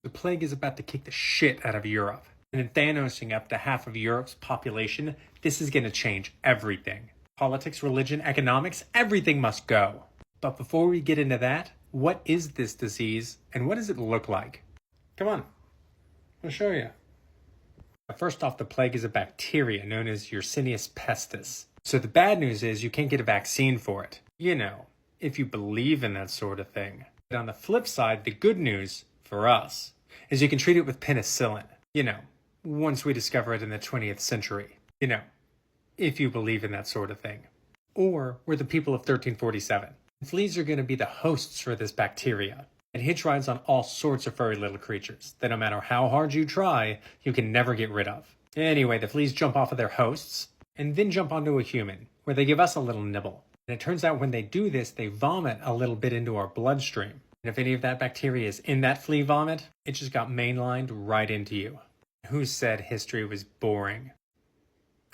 The plague is about to kick the shit out of Europe. And in Thanosing up to half of Europe's population, this is going to change everything. Politics, religion, economics, everything must go. But before we get into that, what is this disease and what does it look like? Come on, I'll show you. First off, the plague is a bacteria known as Yersinia pestis. So the bad news is you can't get a vaccine for it. You know, if you believe in that sort of thing. But on the flip side, the good news, for us, is you can treat it with penicillin. You know, once we discover it in the 20th century. You know, if you believe in that sort of thing. Or we're the people of 1347. Fleas are going to be the hosts for this bacteria. It hitch rides on all sorts of furry little creatures that no matter how hard you try, you can never get rid of. Anyway, the fleas jump off of their hosts and then jump onto a human, where they give us a little nibble. And it turns out when they do this, they vomit a little bit into our bloodstream. And if any of that bacteria is in that flea vomit, it just got mainlined right into you. Who said history was boring?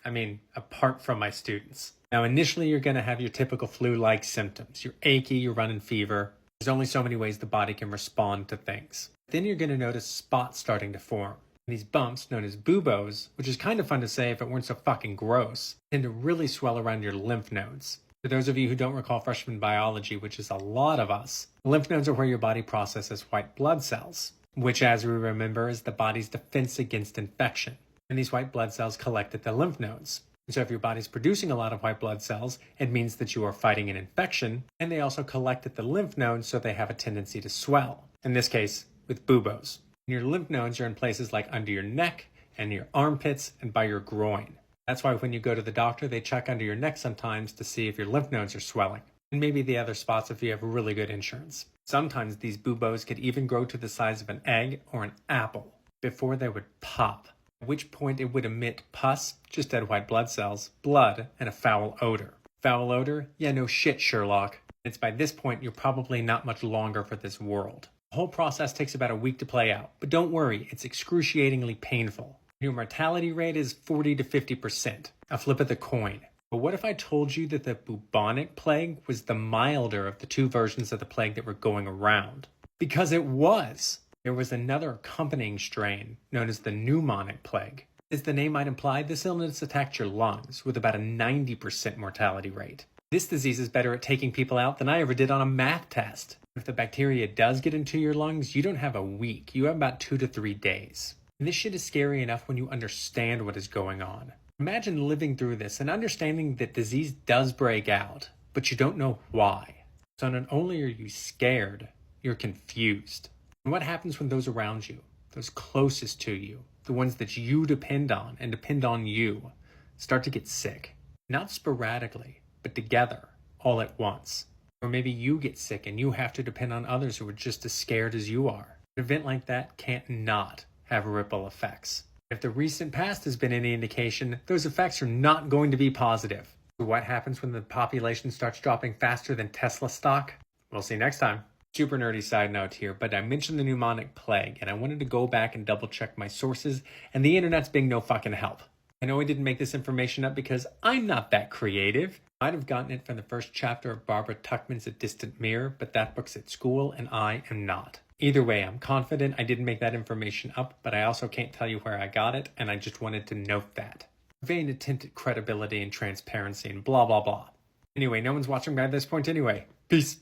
I mean, apart from my students. Now, initially, you're going to have your typical flu-like symptoms. You're achy, you're running fever. There's only so many ways the body can respond to things. Then you're going to notice spots starting to form. And these bumps, known as buboes, which is kind of fun to say if it weren't so fucking gross, tend to really swell around your lymph nodes. For those of you who don't recall freshman biology, which is a lot of us, lymph nodes are where your body processes white blood cells, which, as we remember, is the body's defense against infection. And these white blood cells collect at the lymph nodes. So if your body's producing a lot of white blood cells, it means that you are fighting an infection, and they also collect at the lymph nodes, so they have a tendency to swell. In this case, with buboes. And your lymph nodes are in places like under your neck, and your armpits, and by your groin. That's why when you go to the doctor, they check under your neck sometimes to see if your lymph nodes are swelling. And maybe the other spots if you have really good insurance. Sometimes these buboes could even grow to the size of an egg or an apple before they would pop. At which point it would emit pus, just dead white blood cells, blood, and a foul odor. Foul odor? Yeah, no shit, Sherlock. It's by this point you're probably not much longer for this world. The whole process takes about a week to play out, but don't worry, it's excruciatingly painful. Your mortality rate is 40 to 50%, a flip of the coin. But what if I told you that the bubonic plague was the milder of the two versions of the plague that were going around? Because it was! There was another accompanying strain, known as the pneumonic plague. As the name might imply, this illness attacked your lungs, with about a 90% mortality rate. This disease is better at taking people out than I ever did on a math test. If the bacteria does get into your lungs, you don't have a week, you have about 2 to 3 days. And this shit is scary enough when you understand what is going on. Imagine living through this and understanding that disease does break out, but you don't know why. So not only are you scared, you're confused. And what happens when those around you, those closest to you, the ones that you depend on and depend on you, start to get sick? Not sporadically, but together, all at once. Or maybe you get sick and you have to depend on others who are just as scared as you are. An event like that can't not have ripple effects. If the recent past has been any indication, those effects are not going to be positive. So what happens when the population starts dropping faster than Tesla stock? We'll see next time. Super nerdy side note here, but I mentioned the pneumonic plague, and I wanted to go back and double check my sources, and the internet's being no fucking help. I know I didn't make this information up because I'm not that creative. Might have gotten it from the first chapter of Barbara Tuchman's A Distant Mirror, but that book's at school, and I am not. Either way, I'm confident I didn't make that information up, but I also can't tell you where I got it, and I just wanted to note that. Vain attempt at credibility and transparency and blah blah blah. Anyway, no one's watching by this point anyway. Peace.